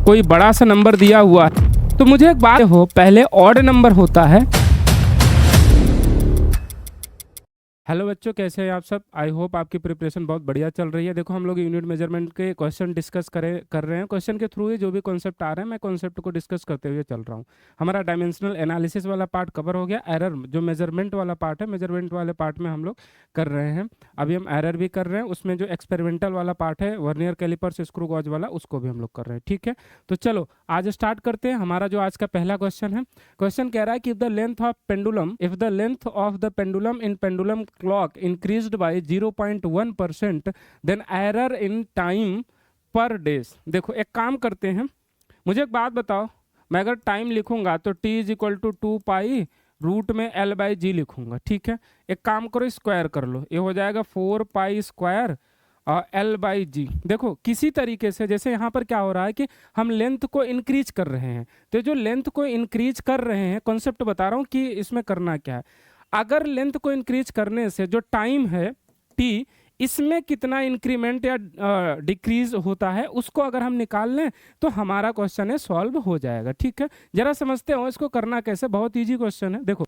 कोई बड़ा सा नंबर दिया हुआ है तो मुझे एक बात हो, पहले ऑड नंबर होता है। हेलो बच्चों, कैसे हैं आप सब? आई होप आपकी प्रिपरेशन बहुत बढ़िया चल रही है। देखो हम लोग यूनिट मेजरमेंट के क्वेश्चन डिस्कस कर रहे हैं। क्वेश्चन के थ्रू ही जो भी कॉन्सेप्ट आ रहे हैं मैं कॉन्सेप्ट को डिस्कस करते हुए चल रहा हूँ। हमारा डायमेंशनल एनालिसिस वाला पार्ट कवर हो गया। एरर जो मेजरमेंट वाला पार्ट है, मेजरमेंट वाले पार्ट में हम लोग कर रहे हैं। अभी हम एरर भी कर रहे हैं, उसमें जो एक्सपेरिमेंटल वाला पार्ट है वर्नियर कैलिपर्स स्क्रू गॉज वाला, उसको भी हम लोग कर रहे हैं। ठीक है, तो चलो आज स्टार्ट करते हैं। हमारा जो आज का पहला क्वेश्चन है, क्वेश्चन कह रहा है कि if the length of pendulum in pendulum clock increased by 0.1% then error in time per days। देखो एक काम करते हैं, मुझे एक बात बताओ, मैं अगर टाइम लिखूंगा तो t is equal to 2 pi root में l बाई जी लिखूंगा। ठीक है, एक काम करो स्क्वायर कर लो, ये हो जाएगा 4 पाई स्क्वायर l बाई जी। देखो किसी तरीके से, जैसे यहाँ पर क्या हो रहा है कि हम लेंथ को इंक्रीज कर रहे हैं, तो जो लेंथ को इंक्रीज कर रहे हैं, कॉन्सेप्ट बता रहा हूँ कि इसमें करना क्या है। अगर लेंथ को इंक्रीज करने से जो टाइम है t, इसमें कितना इंक्रीमेंट या डिक्रीज होता है, उसको अगर हम निकाल लें तो हमारा क्वेश्चन है सॉल्व हो जाएगा। ठीक है, जरा समझते हो इसको करना कैसे। बहुत इजी क्वेश्चन है। देखो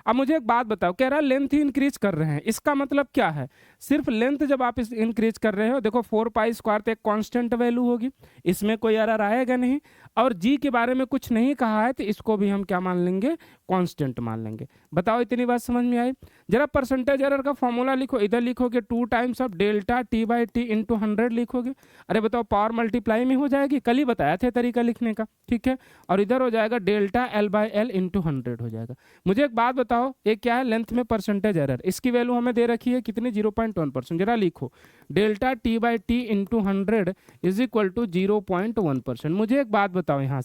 अब मुझे एक बात बताओ, कह रहा है लेंथ ही इंक्रीज कर रहे हैं, इसका मतलब क्या है? सिर्फ लेंथ जब आप इस इंक्रीज कर रहे हो, देखो 4 पाई स्क्वायर तो एक कांस्टेंट वैल्यू होगी, इसमें कोई एरर आएगा नहीं, और जी के बारे में कुछ नहीं कहा है तो इसको भी हम क्या मान लेंगे? कांस्टेंट मान लेंगे। बताओ इतनी बात समझ में आई? जरा परसेंटेज एरर का फॉर्मूला लिखो, इधर लिखोगे 2 times of delta t by t into 100 लिखोगे। अरे बताओ पावर मल्टीप्लाई में हो जाएगी, कल ही बताया था तरीका लिखने का। ठीक है, और इधर हो जाएगा delta L by L into 100 हो जाएगा। मुझे एक बात बताओ, ये क्या है? लेंथ में परसेंटेज एरर, इसकी वैल्यू हमें दे रखी है कितनी? 0.1%। जरा लिखो delta t by t into 100 is equal to 0.1%। मुझे एक बात बताओ, यहाँ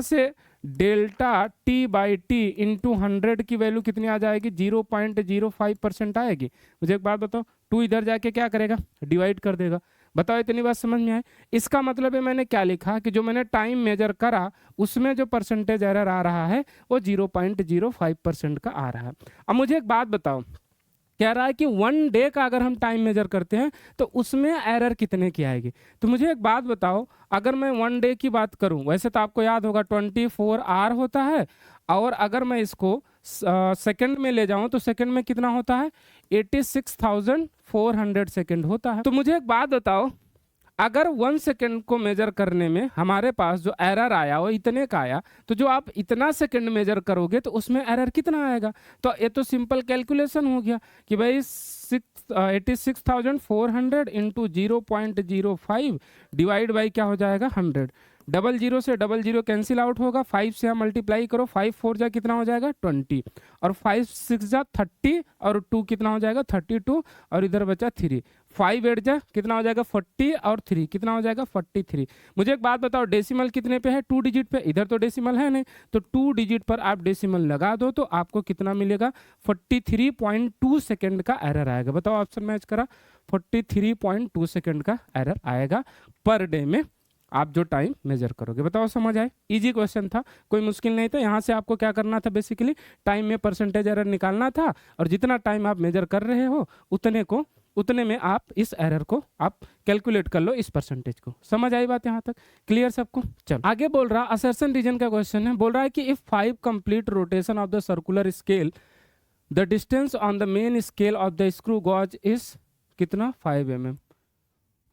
से delta t by t into 100 की वैल्यू कितनी आ जाएगी? 0.05% आएगी। मुझे एक बात बताओ, 2 इधर जाके क्या करेगा? डिवाइड कर देगा। बताओ इतनी बात समझ में आए? इसका मतलब है मैंने क्या लिखा कि जो मैंने टाइम मेजर करा उसमें जो परसेंटेज एरर आ रहा है वो 0.05% का आ रहा है। अब मुझे एक बात बताओ, कह रहा है कि 1 डे का अगर हम टाइम मेजर करते हैं तो उसमें एरर कितने की आएगी? तो मुझे एक बात बताओ, अगर मैं 1 डे की बात करूं, वैसे तो आपको याद होगा 24 आवर होता है, और अगर मैं इसको सेकंड में ले जाऊं तो सेकंड में कितना होता है? 86,400 सेकंड होता है। तो मुझे एक बात बताओ, अगर 1 सेकंड को मेजर करने में हमारे पास जो एरर आया वो इतने का आया, तो जो आप इतना सेकंड मेजर करोगे तो उसमें एरर कितना आएगा? तो ये तो सिंपल कैलकुलेशन हो गया कि भाई 86,400 इंटू 0.05 डिवाइड बाई क्या हो जाएगा? 100। 00 से 00 कैंसिल आउट होगा, 5 से हम मल्टीप्लाई करो, 5 4 जा कितना हो जाएगा? 20, और 5 6 जा 30, और 2 कितना हो जाएगा? 32, और इधर बचा 3। 5 8 जा कितना हो जाएगा? 40, और 3 कितना हो जाएगा? 43। मुझे एक बात बताओ, डेसिमल कितने पे है? 2 डिजिट पे। इधर तो डेसिमल है नहीं, तो 2 डिजिट पर आप डेसिमल लगा दो तो आपको कितना मिलेगा? 43.2 सेकेंड का एरर आएगा। बताओ ऑप्शन मैच करा, 43.2 सेकेंड का एरर आएगा पर डे में आप जो टाइम मेजर करोगे। बताओ समझ आए? इजी क्वेश्चन था, कोई मुश्किल नहीं था। यहाँ से आपको क्या करना था? बेसिकली टाइम में परसेंटेज एरर निकालना था, और जितना टाइम आप मेजर कर रहे हो उतने में आप इस एरर को आप कैलकुलेट कर लो, इस परसेंटेज को। समझ आई बात यहाँ तक? क्लियर सबको? चलो आगे बोल रहा, असर्शन रीजन का क्वेश्चन है। बोल रहा है कि if 5 complete rotation of the circular scale the distance on the main scale of the screw gauge is कितना? 5 mm।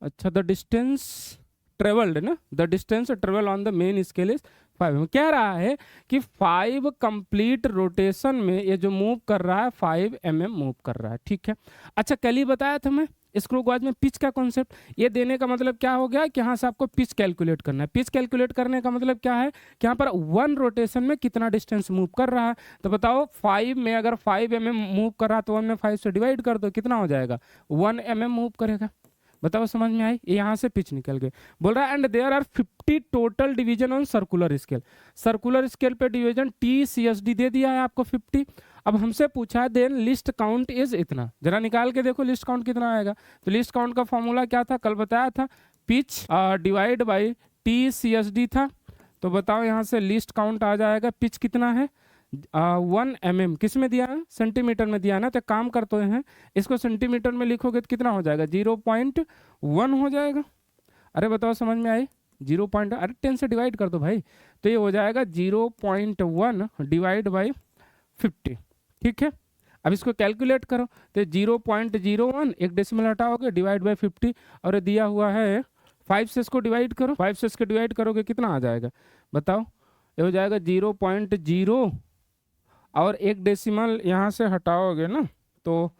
अच्छा, द डिस्टेंस ट्रेवल्ड ना, the distance travel on the main scale is 5 mm। कह रहा है कि 5 complete rotation में ये जो मूव कर रहा है 5 mm मूव कर रहा है। ठीक है, अच्छा कल ही बताया था मैं स्क्रू गॉज में पिच का कॉन्सेप्ट। ये देने का मतलब क्या हो गया कि यहाँ से आपको पिच कैलकुलेट करना है। पिच कैलकुलेट करने का मतलब क्या है कि यहाँ पर 1 रोटेशन में कितना डिस्टेंस मूव कर रहा है। तो बताओ 5 में अगर 5 mm मूव कर रहा है तो 1 में 5 से डिवाइड कर दो, कितना हो जाएगा? 1 mm मूव करेगा। बताओ समझ में आई? यहाँ से पिच निकल गए। बोल रहा है and there are 50 total division on circular scale. Circular scale पे डिवीजन TCSD दे दिया है आपको 50। अब हमसे पूछा है देन लिस्ट काउंट इज इतना। जरा निकाल के देखो लिस्ट काउंट कितना आएगा। तो लिस्ट काउंट का फॉर्मूला क्या था? कल बताया था, पिच डिवाइड बाई TCSD था। तो बताओ यहाँ से लिस्ट काउंट आ जाएगा, पिच कितना है? 1 mm। किस में दिया है? सेंटीमीटर में दिया है ना। तो काम करते हैं, इसको सेंटीमीटर में लिखोगे तो कितना हो जाएगा? 0.1 हो जाएगा। अरे बताओ समझ में आई? अरे 10 से डिवाइड कर दो भाई, तो ये हो जाएगा 0.1 डिवाइड बाई 50। ठीक है, अब इसको कैलकुलेट करो, तो 0.01 एक डेसिमल हटाओगे डिवाइड बाई 50, और दिया हुआ है 5 से इसको डिवाइड करो, 5 से इसको डिवाइड करोगे कितना आ जाएगा बताओ, ये हो जाएगा 0.0 और एक डेसिमल यहाँ से हटाओगे ना तो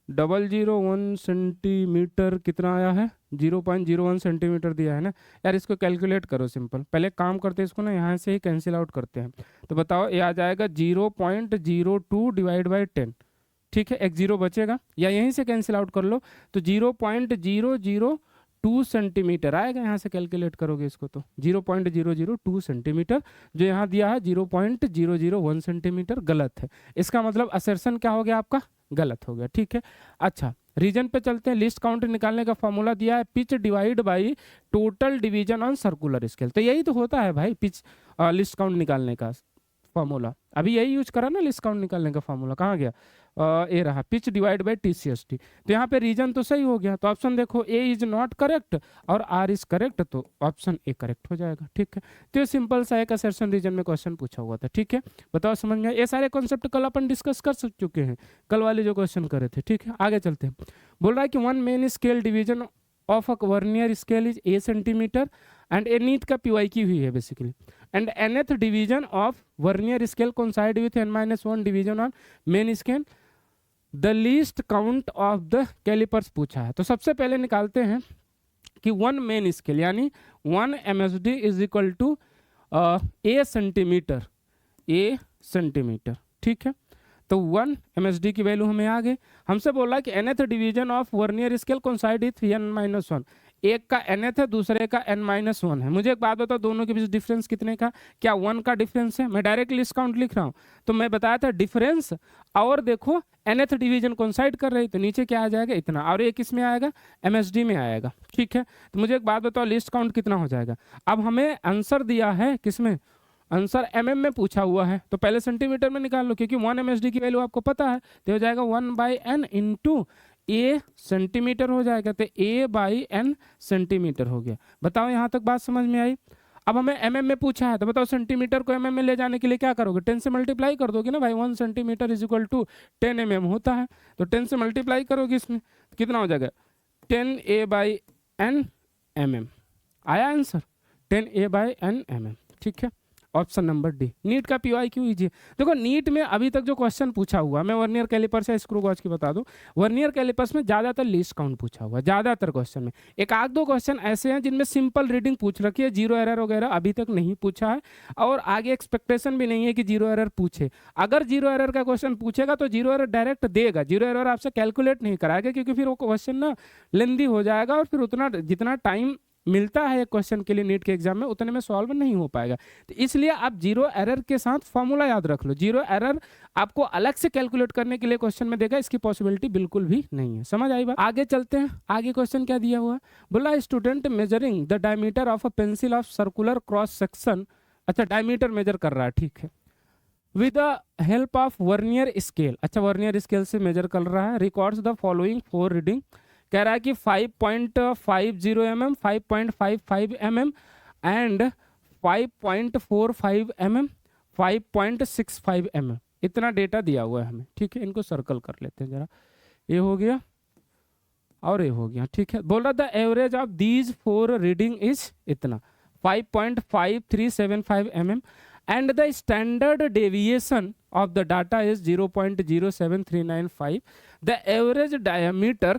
001 सेंटीमीटर कितना आया है, 0.01 सेंटीमीटर दिया है ना यार। इसको कैलकुलेट करो सिंपल, पहले काम करते हैं इसको ना यहाँ से ही कैंसिल आउट करते हैं, तो बताओ ये आ जाएगा 0.02 डिवाइड बाई 10। ठीक है, एक जीरो बचेगा, या यहीं से कैंसिल आउट कर लो, तो 0.002 सेंटीमीटर आएगा। यहाँ से कैलकुलेट करोगे इसको तो 0.002 सेंटीमीटर, जो यहाँ दिया है 0.001 सेंटीमीटर गलत है। इसका मतलब असर्शन क्या हो गया आपका, गलत हो गया। ठीक है, अच्छा रीजन पे चलते हैं। लिस्ट काउंट निकालने का फॉर्मूला दिया है pitch divide by total division on circular scale, तो यही तो होता है भाई पिच लिस्ट काउंट निकालने का फॉर्मूला, अभी यही यूज करा ना लिस्ट काउंट निकालने का फॉर्मूला, कहाँ गया, ए रहा पिच डिवाइड बाई TCST। तो यहाँ पे रीजन तो सही हो गया, तो ऑप्शन देखो ए इज नॉट करेक्ट और आर इज करेक्ट, तो ऑप्शन ए करेक्ट हो जाएगा। ठीक है, तो ये सिंपल सा एक असर्शन रीजन में क्वेश्चन पूछा हुआ था। ठीक है, बताओ समझ में, ये सारे कॉन्सेप्ट कल अपन डिस्कस कर चुके हैं, कल वाले जो क्वेश्चन करे थे। ठीक है, आगे चलते हैं। बोल रहा है कि 1 main scale division of a vernier scale is A centimetre and a NEET का PY की हुई है basically, and nth division of vernier scale coincide with n-1 division on main scale, the least count of the calipers पूछा है। तो सबसे पहले निकालते हैं कि 1 मेन स्केल यानी 1 MSD is equal to A centimetre, A centimetre. ठीक है, तो 1 MSD की वैल्यू हमें आ गई। हमसे बोला कि nth division of vernier scale coincide with n-1, एक का nth है दूसरे का n-1 है। मुझे एक बात बताओ, दोनों के बीच डिफरेंस कितने का, क्या 1 का डिफरेंस है? मैं डायरेक्ट लिस्ट काउंट लिख रहा हूँ, तो मैं बताया था डिफरेंस, और देखो nth डिवीजन कोइंसाइड कर रही, तो नीचे क्या आ जाएगा इतना, और ये किस में आएगा, MSD में आएगा। ठीक है, तो मुझे एक बात बताओ लिस्ट काउंट कितना हो जाएगा। अब हमें आंसर दिया है किसमें, आंसर mm में पूछा हुआ है, तो पहले सेंटीमीटर में निकाल लो, क्योंकि 1 MSD की वैल्यू आपको पता है, तो हो जाएगा 1/n इंटू A सेंटीमीटर हो जाएगा, तो A/n सेंटीमीटर हो गया। बताओ यहाँ तक बात समझ में आई। अब हमें mm में पूछा है, तो बताओ सेंटीमीटर को mm में ले जाने के लिए क्या करोगे, 10 से मल्टीप्लाई कर दोगे ना भाई, 1 centimetre is equal to 10 mm होता है, तो 10 से मल्टीप्लाई करोगे इसमें, कितना हो जाएगा 10A/n mm, आया आंसर 10A/n mm। ठीक है, ऑप्शन नंबर डी, नीट का PY क्यों कीजिए। देखो नीट में अभी तक जो क्वेश्चन पूछा हुआ, मैं वर्नियर कैलिपर से स्क्रू गॉज की बता दूं, वर्नियर कैलिपर्स में ज्यादातर लीस्ट काउंट पूछा हुआ, ज्यादातर क्वेश्चन में। एक आध दो क्वेश्चन ऐसे हैं जिनमें सिंपल रीडिंग पूछ रखी है, जीरो एरर वगैरह अभी तक नहीं पूछा है, और आगे एक्सपेक्टेशन भी नहीं है कि जीरो एरर पूछे। अगर जीरो एरर का क्वेश्चन पूछेगा तो जीरो एरर डायरेक्ट देगा, जीरो एरर आपसे कैलकुलेट नहीं कराएगा, क्योंकि फिर वो क्वेश्चन ना लेंदी हो जाएगा, और फिर उतना जितना टाइम मिलता है क्वेश्चन के लिए नीट के एग्जाम में उतने में सॉल्व नहीं हो पाएगा। तो इसलिए आप जीरो एरर के साथ फॉर्मूला याद रख लो, जीरो एरर आपको अलग से कैलकुलेट करने के लिए क्वेश्चन में देगा, इसकी पॉसिबिलिटी बिल्कुल भी नहीं है। समझ आई बात। आगे चलते हैं, आगे क्वेश्चन क्या दिया हुआ है, बोला student measuring the diameter of a pencil of circular cross section, अच्छा डायमीटर मेजर कर रहा है, ठीक है, with the help of vernier scale, अच्छा वर्नियर स्केल से मेजर कर रहा है, रिकॉर्ड्स द फॉलोइंग 4 रीडिंग, कह रहा है कि 5.50 mm, 5.55 mm and 5.45 mm, 5.65 mm, इतना डेटा दिया हुआ है हमें। ठीक है, इनको सर्कल कर लेते हैं जरा, ये हो गया और ये हो गया। ठीक है, बोल रहा था average of these 4 reading is इतना 5.5375 mm and the standard deviation of the data is 0.07395, the average diameter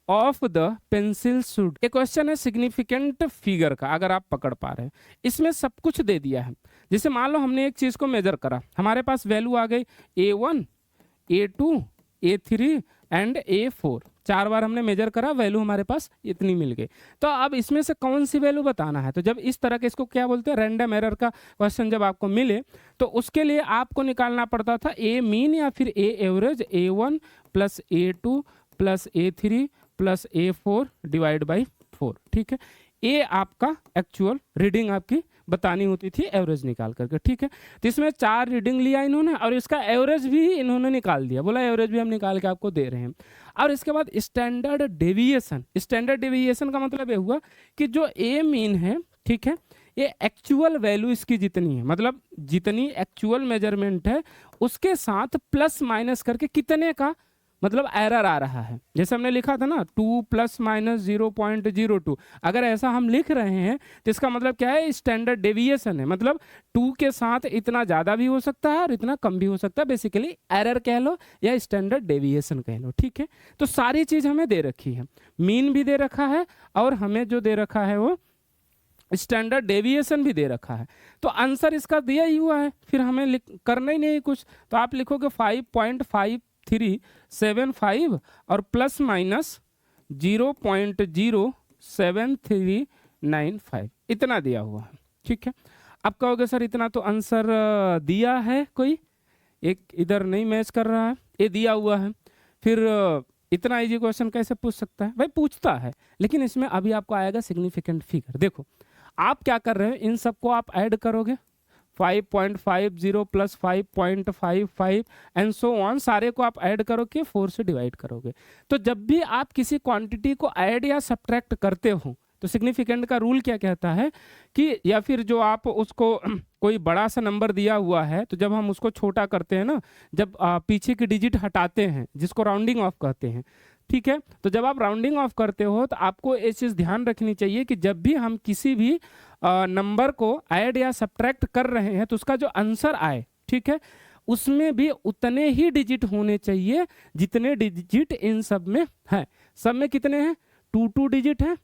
of the pencil should. एक क्वेश्चन है सिग्निफिकेंट फिगर का, अगर आप पकड़ पा रहे हैं, इसमें सब कुछ दे दिया है। जैसे मान लो हमने एक चीज को मेजर करा, हमारे पास वैल्यू आ गई A1, A2, A3 and A4, 4 बार हमने मेजर करा, वैल्यू हमारे पास इतनी मिल गई। तो अब इसमें से कौन सी वैल्यू बताना है, तो जब इस तरह के, इसको क्या बोलते हैं, रैंडम एरर का क्वेश्चन जब आपको मिले, तो उसके लिए आपको निकालना पड़ता था A मीन या फिर A average, A1 plus A2 plus A3 plus A4 divide by 4। ठीक है, ये आपका एक्चुअल रीडिंग आपकी बतानी होती थी एवरेज निकाल करके। ठीक है, तो इसमें 4 रीडिंग लिया इन्होंने, और इसका एवरेज भी इन्होंने निकाल दिया, बोला एवरेज भी हम निकाल के आपको दे रहे हैं। और इसके बाद स्टैंडर्ड डेविएशन, स्टैंडर्ड डेविएशन का मतलब ये हुआ कि जो A मीन है, ठीक है। ये एक्चुअल वैल्यू इसकी जितनी है, मतलब जितनी एक्चुअल मेजरमेंट है उसके साथ प्लस माइनस करके कितने का मतलब एरर आ रहा है। जैसे हमने लिखा था ना 2 प्लस माइनस 0.02, अगर ऐसा हम लिख रहे हैं तो इसका मतलब क्या है, स्टैंडर्ड डेविएशन है, मतलब 2 के साथ इतना ज़्यादा भी हो सकता है और इतना कम भी हो सकता है, बेसिकली एरर कह लो या स्टैंडर्ड डेविएशन कह लो। ठीक है, तो सारी चीज़ हमें दे रखी है, मीन भी दे रखा है और हमें जो दे रखा है वो स्टैंडर्ड डेविएशन भी दे रखा है। तो आंसर इसका दिया ही हुआ है, फिर हमें करना ही नहीं कुछ। तो आप लिखोगे 5.5375 और प्लस माइनस 0.07395 इतना दिया हुआ है। ठीक है, अब कहोगे सर इतना तो आंसर दिया है, कोई एक इधर नहीं मैच कर रहा है, ये दिया हुआ है, फिर इतना इजी क्वेश्चन कैसे पूछ सकता है? भाई पूछता है, लेकिन इसमें अभी आपको आएगा सिग्निफिकेंट फिगर। देखो आप क्या कर रहे हो, इन सबको आप ऐड करोगे, 5.50 प्लस 5.55 एंड सो ऑन, सारे को आप ऐड करोगे, 4 से डिवाइड करोगे। तो जब भी आप किसी क्वांटिटी को ऐड या सब्ट्रैक्ट करते हो तो सिग्निफिकेंट का रूल क्या कहता है कि, या फिर जो आप उसको कोई बड़ा सा नंबर दिया हुआ है तो जब हम उसको छोटा करते हैं ना, जब पीछे की डिजिट हटाते हैं जिसको राउंडिंग ऑफ कहते हैं। ठीक है, तो जब आप राउंडिंग ऑफ करते हो तो आपको ये चीज़ ध्यान रखनी चाहिए कि जब भी हम किसी भी नंबर को ऐड या सब्ट्रैक्ट कर रहे हैं तो उसका जो आंसर आए, ठीक है, उसमें भी उतने ही डिजिट होने चाहिए जितने डिजिट इन सब में है। सब में कितने हैं? 2 डिजिट हैं।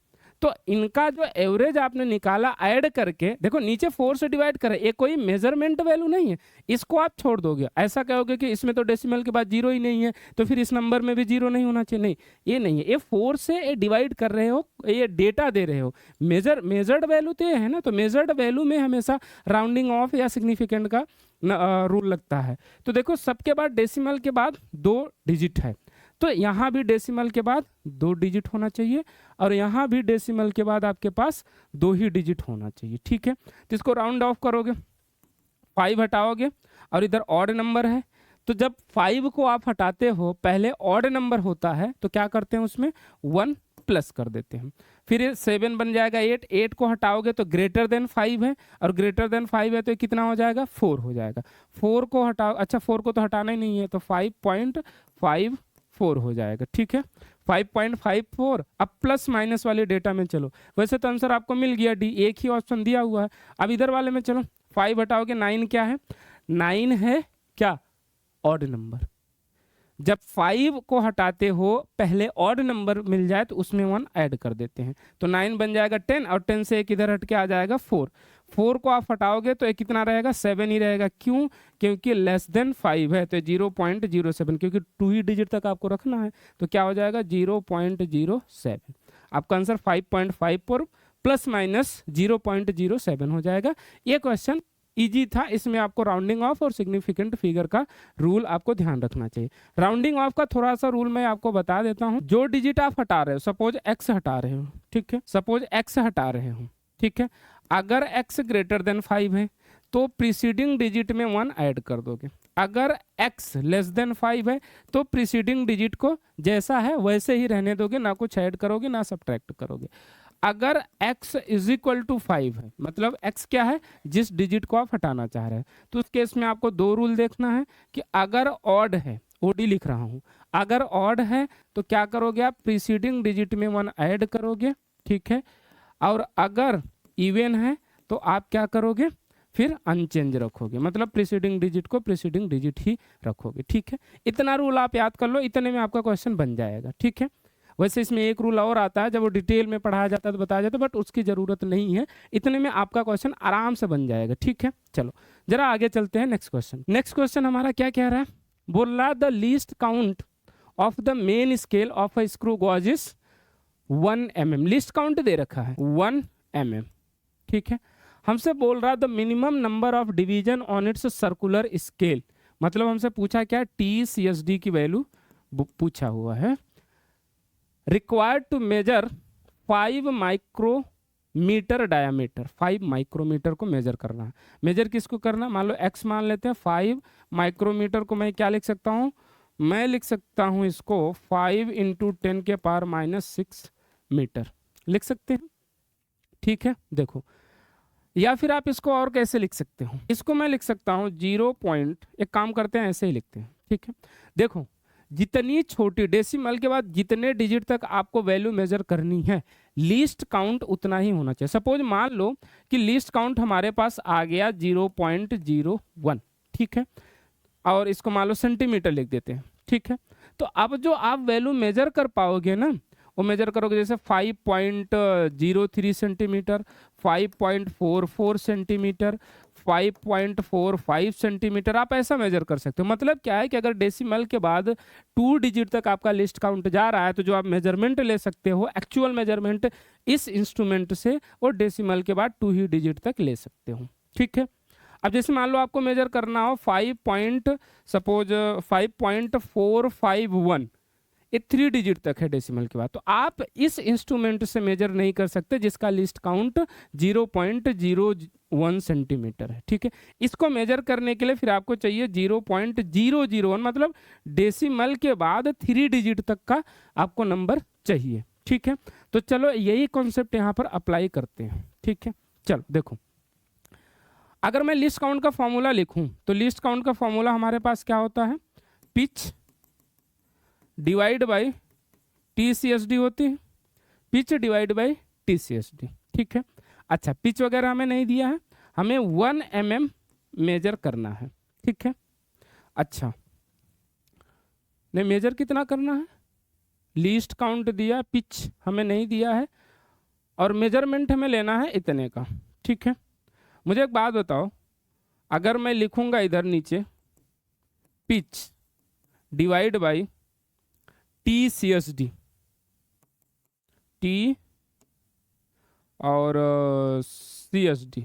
तो इनका जो एवरेज आपने निकाला ऐड करके, देखो नीचे 4 से डिवाइड करें, ये कोई मेजरमेंट वैल्यू नहीं है, इसको आप छोड़ दोगे। ऐसा कहोगे कि इसमें तो डेसिमल के बाद 0 ही नहीं है तो फिर इस नंबर में भी 0 नहीं होना चाहिए, नहीं, ये नहीं है, ये 4 से ये डिवाइड कर रहे हो, ये डेटा दे रहे हो। मेजर्ड वैल्यू तो ये है ना, तो मेजर्ड वैल्यू में हमेशा राउंडिंग ऑफ या सिग्निफिकेंट का रूल लगता है। तो देखो सबके बाद डेसिमल के बाद 2 डिजिट है, तो यहाँ भी डेसिमल के बाद 2 डिजिट होना चाहिए और यहाँ भी डेसिमल के बाद आपके पास 2 ही डिजिट होना चाहिए। ठीक है, तो इसको राउंड ऑफ करोगे, 5 हटाओगे और इधर ऑड नंबर है, तो जब 5 को आप हटाते हो पहले ऑड नंबर होता है तो क्या करते हैं उसमें 1 प्लस कर देते हैं, फिर 7 बन जाएगा 8 को हटाओगे तो ग्रेटर देन 5 है और ग्रेटर देन 5 है तो कितना हो जाएगा 4 हो जाएगा। 4 को हटाओ, अच्छा 4 को तो हटाना ही नहीं है तो 5.54 हो जाएगा। ठीक है, 5.54। अब प्लस माइनस वाले डेटा में चलो, वैसे तो आंसर आपको मिल गया डी, एक ही ऑप्शन दिया हुआ है। अब इधर वाले में चलो, 5 हटाओगे 9 क्या है? 9 है क्या? Odd number. जब 5 को हटाते हो पहले ऑड नंबर मिल जाए तो उसमें 1 ऐड कर देते हैं, तो 9 बन जाएगा 10 और 10 से एक इधर हट के आ जाएगा 4। 4 को आप हटाओगे तो एक कितना रहेगा? 7 ही रहेगा। क्यों? क्योंकि लेस देन 5 है तो 0.07, क्योंकि 2 ही डिजिट तक आपको रखना है, तो क्या हो जाएगा 0.07। आपका आंसर 5.54 प्लस माइनस 0.07 हो जाएगा। ये क्वेश्चन इजी था, इसमें आपको राउंडिंग ऑफ और सिग्निफिकेंट फिगर का रूल आपको ध्यान रखना चाहिए। राउंडिंग ऑफ का थोड़ा सा रूल मैं आपको बता देता हूं। जो डिजिट आप हटा रहे हो, सपोज x हटा रहे हो, ठीक है, सपोज x हटा रहे हो, ठीक है, अगर x ग्रेटर देन 5 है तो प्रीसीडिंग डिजिट में 1 ऐड कर दोगे। अगर x लेस देन 5 है तो प्रीसीडिंग डिजिट को जैसा है वैसे ही रहने दोगे, ना कुछ ऐड करोगे ना सब्ट्रैक्ट करोगे। अगर x इज इक्वल टू 5 है, मतलब x क्या है? जिस डिजिट को आप हटाना चाह रहे हैं, तो उस केस में आपको 2 रूल देखना है कि अगर ऑड है, ओडी लिख रहा हूं, अगर ऑड है तो क्या करोगे आप? प्रीसीडिंग डिजिट में 1 ऐड करोगे, ठीक है, और अगर इवन है तो आप क्या करोगे? फिर अनचेंज रखोगे, मतलब प्रीसीडिंग डिजिट को प्रीसीडिंग डिजिट ही रखोगे। ठीक है, इतना रूल आप याद कर लो, इतने में आपका क्वेश्चन बन जाएगा। ठीक है, वैसे इसमें एक रूल और आता है, जब वो डिटेल में पढ़ाया जाता है तो बताया जाता है, बट उसकी ज़रूरत नहीं है, इतने में आपका क्वेश्चन आराम से बन जाएगा। ठीक है, चलो जरा आगे चलते हैं। नेक्स्ट क्वेश्चन, नेक्स्ट क्वेश्चन हमारा क्या कह रहा है? बोल रहा the least count of the main scale of a screw gauge is 1 mm। Least count दे रखा है 1 mm, ठीक है। हमसे बोल रहा the minimum number of division on its circular scale, मतलब हमसे पूछा क्या? TCSD की वैल्यू पूछा हुआ है। Required to measure 5 micrometre diameter, 5 micrometre को मेजर करना है। मेजर किसको करना? मान लो x मान लेते हैं, 5 माइक्रोमीटर को मैं क्या लिख सकता हूँ? मैं लिख सकता हूँ इसको 5 × 10 के पावर -6 मीटर लिख सकते हैं। ठीक है, देखो या फिर आप इसको और कैसे लिख सकते हो, इसको मैं लिख सकता हूँ 0 पॉइंट, एक काम करते हैं ऐसे ही लिखते हैं, ठीक है। देखो जितनी छोटी डेसिमल के बाद जितने डिजिट तक आपको वैल्यू मेजर करनी है, लीस्ट काउंट उतना ही होना चाहिए। सपोज मान लो कि लीस्ट काउंट हमारे पास आ गया 0.01, ठीक है, और इसको मान लो सेंटीमीटर लिख देते हैं, ठीक है। तो अब जो आप वैल्यू मेजर कर पाओगे ना, वो मेजर करोगे जैसे 5.03 सेंटीमीटर, 5.44 सेंटीमीटर, 5.45 सेंटीमीटर, आप ऐसा मेजर कर सकते हो। मतलब क्या है कि अगर डेसिमल के बाद 2 डिजिट तक आपका लिस्ट काउंट जा रहा है, तो जो आप मेजरमेंट ले सकते हो, एक्चुअल मेजरमेंट इस इंस्ट्रूमेंट से, वो डेसिमल के बाद 2 ही डिजिट तक ले सकते हो, ठीक है। अब जैसे मान लो आपको मेजर करना हो 5.451, ये 3 डिजिट तक है डेसिमल के बाद, तो आप इस इंस्ट्रूमेंट से मेजर नहीं कर सकते जिसका लिस्ट काउंट 0.01 सेंटीमीटर है, ठीक है। इसको मेजर करने के लिए फिर आपको चाहिए 0.001, मतलब डेसिमल के बाद 3 डिजिट तक का आपको नंबर चाहिए, ठीक है। तो चलो यही कॉन्सेप्ट यहाँ पर अप्लाई करते हैं, ठीक है। चलो देखो, अगर मैं लिस्ट काउंट का फॉर्मूला लिखूं तो लिस्ट काउंट का फॉर्मूला हमारे पास क्या होता है, पिच डिवाइड बाय TCSD होती है, पिच डिवाइड बाय TCSD, ठीक है। अच्छा, पिच वगैरह हमें नहीं दिया है, हमें 1 mm मेजर करना है, ठीक है। अच्छा, नहीं मेजर कितना करना है, लीस्ट काउंट दिया, पिच हमें नहीं दिया है, और मेजरमेंट हमें लेना है इतने का, ठीक है। मुझे एक बात बताओ, अगर मैं लिखूंगा इधर नीचे pitch divide by TCSD, T और CSD,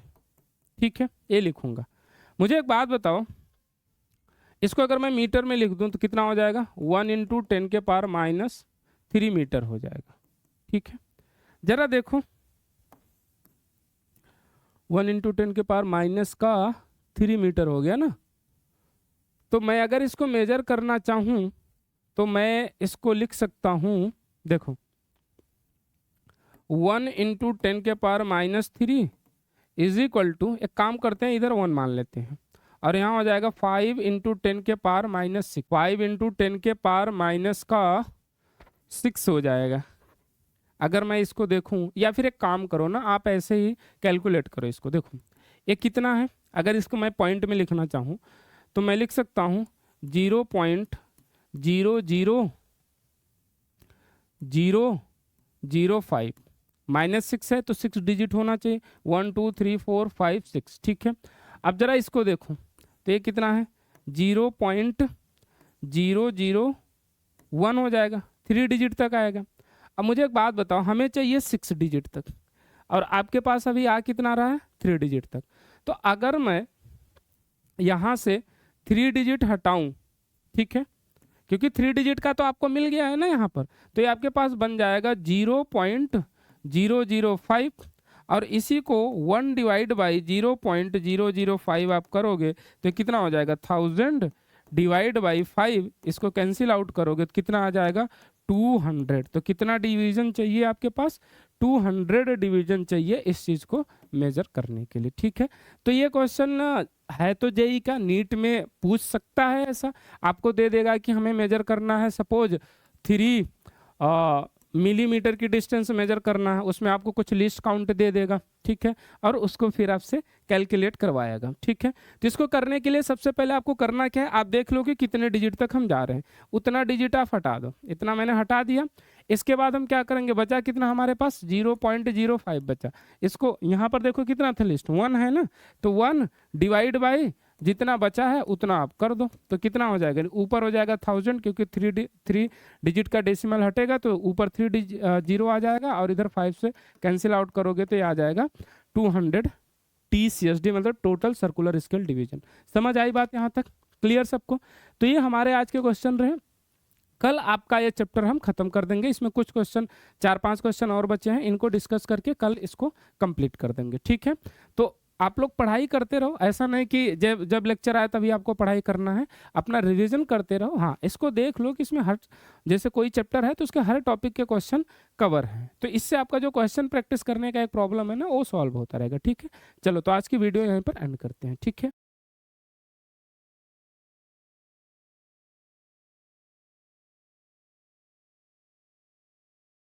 ठीक है, ये लिखूंगा। मुझे एक बात बताओ, इसको अगर मैं मीटर में लिख दूं तो कितना हो जाएगा, 1 × 10⁻³ मीटर हो जाएगा, ठीक है। जरा देखो 1 × 10⁻³ मीटर हो गया ना। तो मैं अगर इसको मेजर करना चाहूं तो मैं इसको लिख सकता हूं, देखो 1 × 10⁻³ इज इक्वल टू, एक काम करते हैं इधर 1 मान लेते हैं, और यहाँ हो जाएगा 5 × 10⁻⁶, 5 × 10⁻⁶ हो जाएगा। अगर मैं इसको देखूं, या फिर एक काम करो ना, आप ऐसे ही कैलकुलेट करो इसको, देखो ये कितना है। अगर इसको मैं पॉइंट में लिखना चाहूं तो मैं लिख सकता हूं 0.00005, -6 है तो 6 डिजिट होना चाहिए, 1 2 3 4 5 6, ठीक है। अब जरा इसको देखो तो ये कितना है, 0.001 हो जाएगा, 3 डिजिट तक आएगा। अब मुझे एक बात बताओ, हमें चाहिए 6 डिजिट तक, और आपके पास अभी आ कितना रहा है, 3 डिजिट तक। तो अगर मैं यहाँ से 3 डिजिट हटाऊं, ठीक है, क्योंकि 3 डिजिट का तो आपको मिल गया है ना यहाँ पर, तो ये आपके पास बन जाएगा 0.005, और इसी को 1 डिवाइड बाई 0.005 आप करोगे तो कितना हो जाएगा, 1000 डिवाइड बाई 5, इसको कैंसिल आउट करोगे तो कितना आ जाएगा, 200। तो कितना डिवीजन चाहिए आपके पास, 200 डिवीजन चाहिए इस चीज को मेजर करने के लिए, ठीक है। तो ये क्वेश्चन है तो जेई का, नीट में पूछ सकता है ऐसा, आपको दे देगा कि हमें मेजर करना है सपोज 3 मिलीमीटर की डिस्टेंस मेजर करना है, उसमें आपको कुछ लिस्ट काउंट दे देगा, ठीक है, और उसको फिर आपसे कैलकुलेट करवाएगा, ठीक है। तो इसको करने के लिए सबसे पहले आपको करना क्या है, आप देख लो कि कितने डिजिट तक हम जा रहे हैं, उतना डिजिट आप हटा दो, इतना मैंने हटा दिया। इसके बाद हम क्या करेंगे, बचा कितना हमारे पास, 0.05 बचा। इसको यहाँ पर देखो कितना था, लिस्ट 1 है ना, तो 1 डिवाइड बाई जितना बचा है उतना आप कर दो, तो कितना हो जाएगा, ऊपर हो जाएगा 1000, क्योंकि 3 डिजिट का डेसिमल हटेगा तो ऊपर 3 जीरो आ जाएगा, और इधर 5 से कैंसिल आउट करोगे तो ये आ जाएगा 200 TCSD, मतलब टोटल सर्कुलर स्केल डिवीजन। समझ आई बात यहाँ तक, क्लियर सबको। तो ये हमारे आज के क्वेश्चन रहे। कल आपका ये चैप्टर हम खत्म कर देंगे, इसमें कुछ क्वेश्चन 4-5 क्वेश्चन और बचे हैं, इनको डिस्कस करके कल इसको कंप्लीट कर देंगे, ठीक है। तो आप लोग पढ़ाई करते रहो, ऐसा नहीं कि जब जब लेक्चर आए तभी आपको पढ़ाई करना है, अपना रिवीजन करते रहो। हाँ, इसको देख लो कि इसमें हर, जैसे कोई चैप्टर है तो उसके हर टॉपिक के क्वेश्चन कवर हैं, तो इससे आपका जो क्वेश्चन प्रैक्टिस करने का एक प्रॉब्लम है ना, वो सॉल्व होता रहेगा। ठीक है, चलो तो आज की वीडियो यहीं पर एंड करते हैं। ठीक है।